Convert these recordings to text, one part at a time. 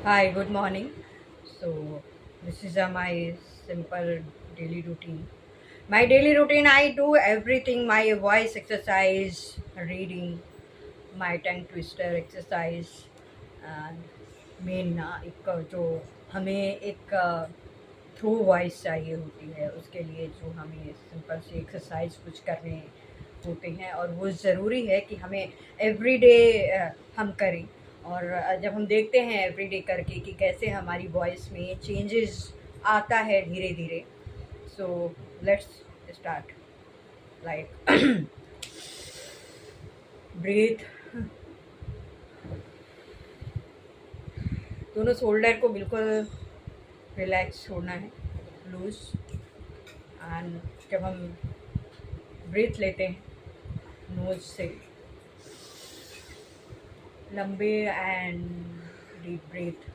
Hi, good morning. So, this is my simple daily routine. My daily routine, I do everything my voice exercise, reading, my tongue twister exercise, and main ना एक जो हमें एक through voice चाहिए होती है उसके लिए जो हमें सिंपल सी एक्सरसाइज कुछ करने होते हैं और वो ज़रूरी है कि हमें एवरीडे हम करें। और जब हम देखते हैं एवरीडे करके कि कैसे हमारी वॉइस में चेंजेस आता है धीरे धीरे। So let's start like breathe. दोनों शोल्डर को बिल्कुल रिलैक्स छोड़ना है, लूज। एंड जब हम ब्रीथ लेते हैं नोज से लंबे एंड डीप ब्रीथ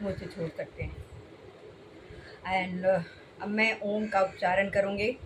मुंह से छोड़ सकते हैं। एंड अब मैं ओम का उच्चारण करूँगी।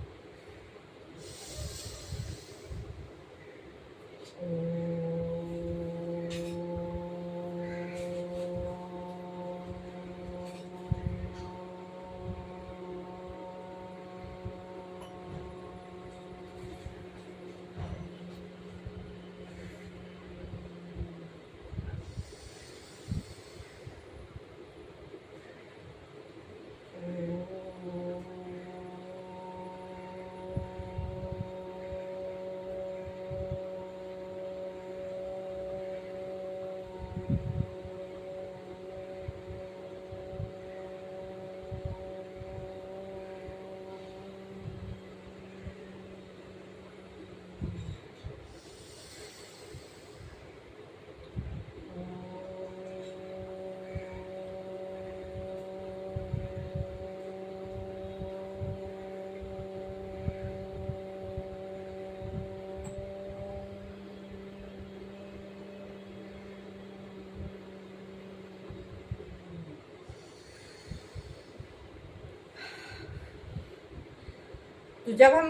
तो जब हम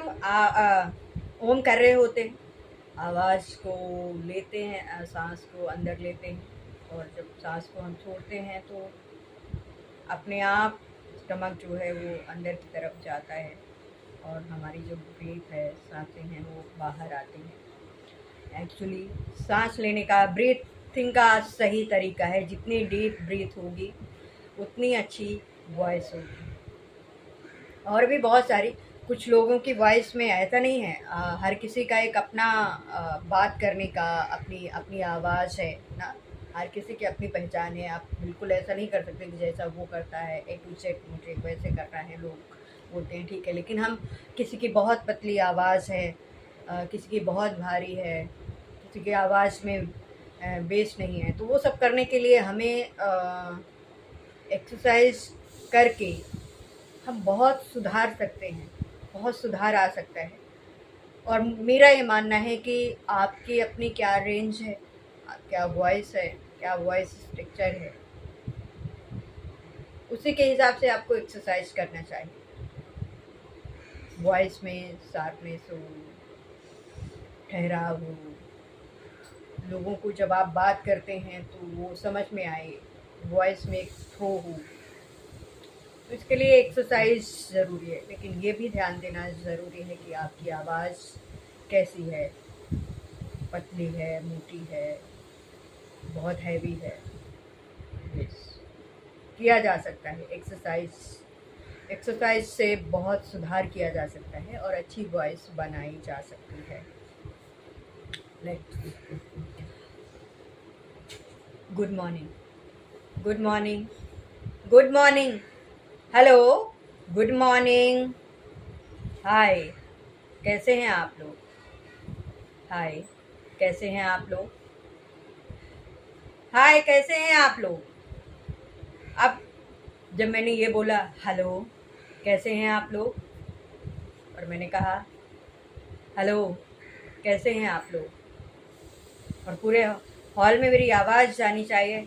ओम कर रहे होते हैं, आवाज़ को लेते हैं, सांस को अंदर लेते हैं और जब सांस को हम छोड़ते हैं तो अपने आप स्टमक जो है वो अंदर की तरफ जाता है और हमारी जो ब्रीथ है, सांसें हैं, वो बाहर आती हैं। एक्चुअली सांस लेने का, ब्रीथिंग का सही तरीका है, जितनी डीप ब्रीथ होगी उतनी अच्छी वॉइस होगी। और भी बहुत सारी, कुछ लोगों की वॉइस में ऐसा नहीं है। हर किसी का एक अपना बात करने का अपनी अपनी आवाज़ है ना। हर किसी की अपनी पहचान है। आप बिल्कुल ऐसा नहीं कर सकते कि जैसा वो करता है ए टू जेड मुझे वैसे करना है। लोग बोलते हैं ठीक है, लेकिन हम किसी की बहुत पतली आवाज़ है, किसी की बहुत भारी है, किसी की आवाज़ में बेस नहीं है, तो वो सब करने के लिए हमें एक्सरसाइज करके हम बहुत सुधार सकते हैं, बहुत सुधार आ सकता है। और मेरा ये मानना है कि आपकी अपनी क्या रेंज है, क्या वॉइस है, क्या वॉइस स्ट्रक्चर है, उसी के हिसाब से आपको एक्सरसाइज करना चाहिए। वॉइस में शार्पनेस हो, ठहराव हो, लोगों को जब आप बात करते हैं तो वो समझ में आए, वॉइस में एक फ्लो हो, तो इसके लिए एक्सरसाइज ज़रूरी है। लेकिन ये भी ध्यान देना ज़रूरी है कि आपकी आवाज़ कैसी है, पतली है, मोटी है, बहुत हैवी है। यस, किया जा सकता है एक्सरसाइज। एक्सरसाइज से बहुत सुधार किया जा सकता है और अच्छी वॉइस बनाई जा सकती है। Let's good morning, good morning, good morning, hello, good morning, hi, कैसे हैं आप लोग? हाय, कैसे हैं आप लोग? हाय, कैसे हैं आप लोग? अब जब मैंने ये बोला हेलो, कैसे हैं आप लोग, और मैंने कहा हेलो, कैसे हैं आप लोग, और पूरे हॉल में मेरी आवाज़ जानी चाहिए,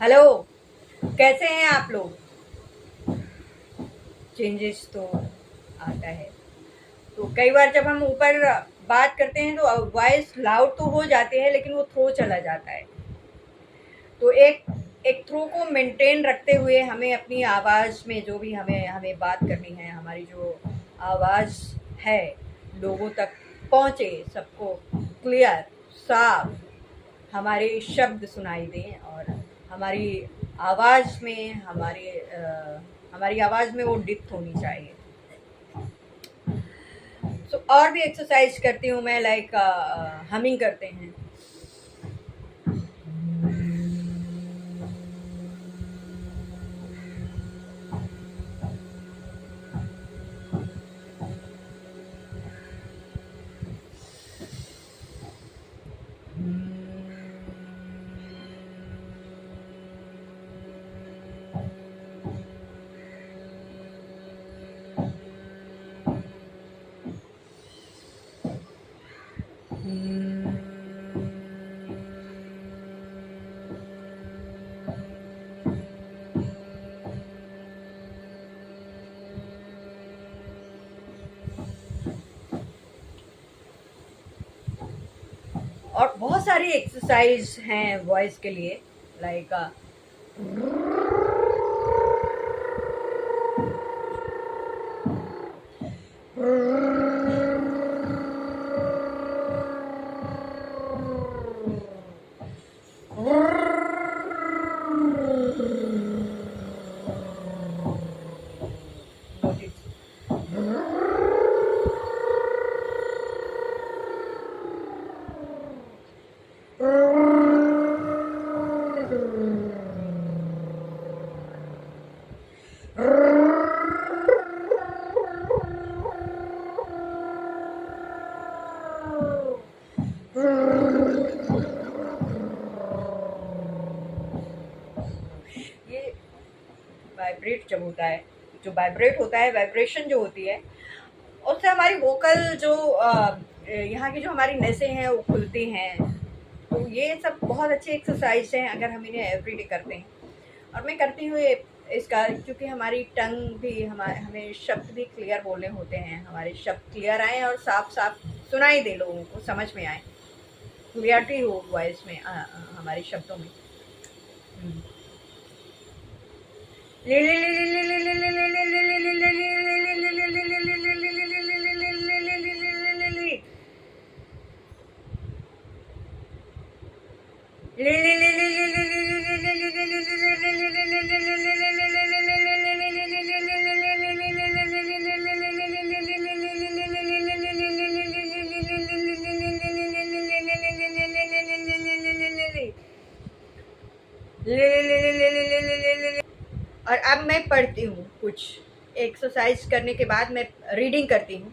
हेलो, कैसे हैं आप लोग। चेंजेस तो आता है। तो कई बार जब हम ऊपर बात करते हैं तो वॉइस लाउड तो हो जाते हैं, लेकिन वो थ्रो चला जाता है। तो एक एक थ्रो को मेंटेन रखते हुए हमें अपनी आवाज़ में जो भी हमें हमें बात करनी है, हमारी जो आवाज़ है लोगों तक पहुँचे, सबको क्लियर, साफ हमारे शब्द सुनाई दें, और हमारी आवाज़ में हमारी आवाज़ में वो डिप्थ होनी चाहिए। और भी एक्सरसाइज करती हूँ मैं, लाइक हमिंग करते हैं। और बहुत सारी एक्सरसाइज हैं वॉइस के लिए, लाइक ये वाइब्रेट जब होता है, जो वाइब्रेट होता है, वाइब्रेशन जो होती है, उससे हमारी वोकल जो यहाँ की जो हमारी नसें हैं वो खुलती हैं। तो ये सब बहुत अच्छी एक्सरसाइज हैं अगर हम इन्हें एवरीडे करते हैं। और मैं करती हूँ ये इसका, क्योंकि हमारी टंग भी हमें शब्द भी क्लियर बोलने होते हैं, हमारे शब्द क्लियर आए और साफ साफ सुनाई दे, लोगों को समझ में आए, क्लियरिटी हो वॉइस में, हमारे शब्दों में। और अब मैं पढ़ती हूँ, कुछ एक्सरसाइज करने के बाद मैं रीडिंग करती हूँ।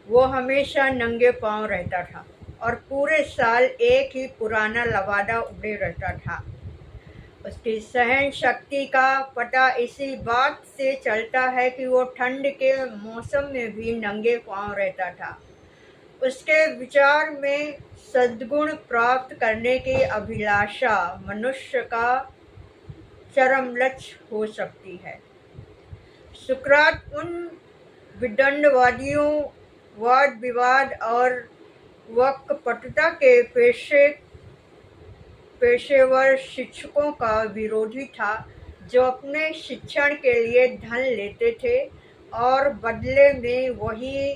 वो हमेशा नंगे पांव रहता था और पूरे साल एक ही पुराना लवादा उड़े रहता था। उसकी सहन शक्ति का पता इसी बात से चलता है कि वो ठंड के मौसम में भी नंगे पांव रहता था। उसके विचार में सद्गुण प्राप्त करने की अभिलाषा मनुष्य का चरम लक्ष्य हो सकती है। सुकरात उन विदंडवादियों, वाद विवाद और वक्पटुता के पेशेवर शिक्षकों का विरोधी था, जो अपने शिक्षण के लिए धन लेते थे और बदले में वही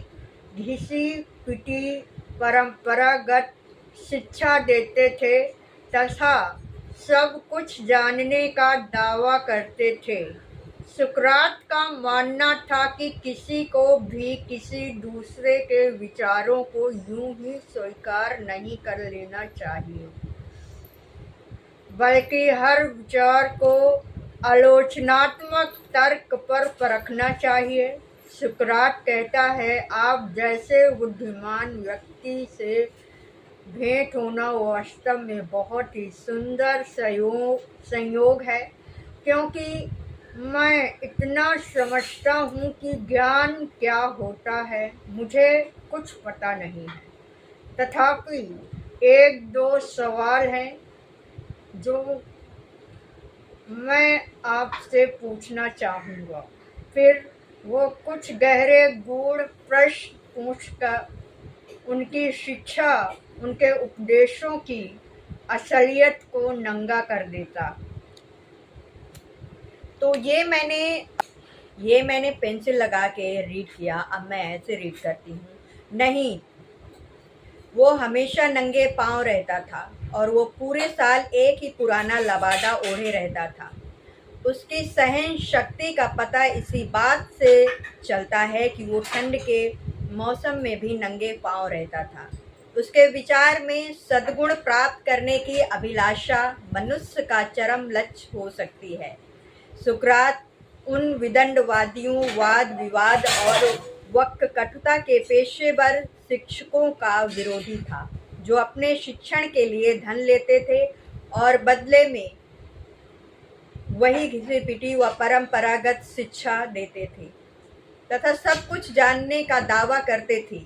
घिसी पिटी परंपरागत शिक्षा देते थे तथा सब कुछ जानने का दावा करते थे। सुकरात का मानना था कि किसी को भी किसी दूसरे के विचारों को यूं ही स्वीकार नहीं कर लेना चाहिए, बल्कि हर विचार को आलोचनात्मक तर्क पर परखना चाहिए। सुकरात कहता है, आप जैसे बुद्धिमान व्यक्ति से भेंट होना वास्तव में बहुत ही सुंदर संयोग है, क्योंकि मैं इतना समझता हूँ कि ज्ञान क्या होता है मुझे कुछ पता नहीं है। तथापि एक दो सवाल हैं जो मैं आपसे पूछना चाहूँगा, फिर वो कुछ गहरे गूढ़ प्रश्न पूछकर उनकी शिक्षा, उनके उपदेशों की असलियत को नंगा कर देता। तो ये मैंने पेंसिल लगा के रीड किया। अब मैं ऐसे रीड करती हूँ। नहीं, वो हमेशा नंगे पांव रहता था और वो पूरे साल एक ही पुराना लबादा ओढ़े रहता था। उसकी सहन शक्ति का पता इसी बात से चलता है कि वो ठंड के मौसम में भी नंगे पांव रहता था। उसके विचार में सद्गुण प्राप्त करने की अभिलाषा मनुष्य का चरम लक्ष्य हो सकती है। सुकरात उन विदंडवादियों, वाद विवाद और वक्र कटुता के पेशेवर शिक्षकों का विरोधी था, जो अपने शिक्षण के लिए धन लेते थे और बदले में वही घिसी पिटी व परंपरागत शिक्षा देते थे तथा सब कुछ जानने का दावा करते थे।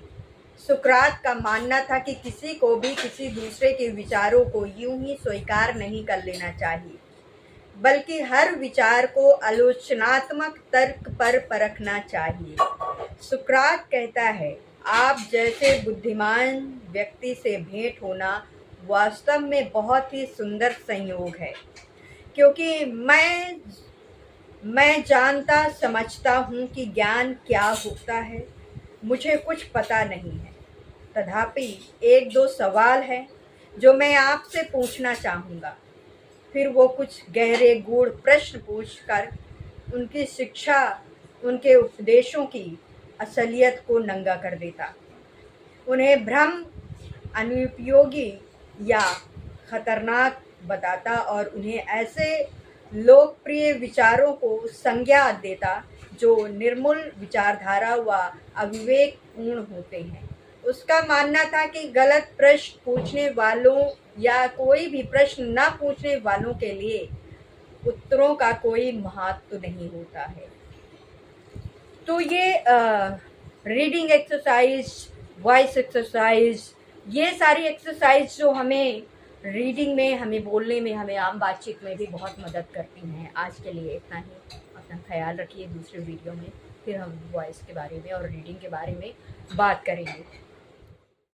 सुकरात का मानना था कि किसी को भी किसी दूसरे के विचारों को यूं ही स्वीकार नहीं कर लेना चाहिए, बल्कि हर विचार को आलोचनात्मक तर्क पर परखना चाहिए। सुकरात कहता है, आप जैसे बुद्धिमान व्यक्ति से भेंट होना वास्तव में बहुत ही सुंदर संयोग है, क्योंकि मैं जानता समझता हूँ कि ज्ञान क्या होता है, मुझे कुछ पता नहीं है। तथापि एक दो सवाल हैं जो मैं आपसे पूछना चाहूँगा। फिर वो कुछ गहरे गूढ़ प्रश्न पूछकर उनकी शिक्षा, उनके उपदेशों की असलियत को नंगा कर देता, उन्हें भ्रम, अनुपयोगी या खतरनाक बताता और उन्हें ऐसे लोकप्रिय विचारों को संज्ञा देता जो निर्मूल विचारधारा व अविवेकपूर्ण होते हैं। उसका मानना था कि गलत प्रश्न पूछने वालों या कोई भी प्रश्न न पूछने वालों के लिए उत्तरों का कोई महत्व नहीं होता है। तो ये रीडिंग एक्सरसाइज, वॉइस एक्सरसाइज, ये सारी एक्सरसाइज जो हमें रीडिंग में, हमें बोलने में, हमें आम बातचीत में भी बहुत मदद करती हैं। आज के लिए इतना ही। अपना ख्याल रखिए। दूसरे वीडियो में फिर हम वॉइस के बारे में और रीडिंग के बारे में बात करेंगे।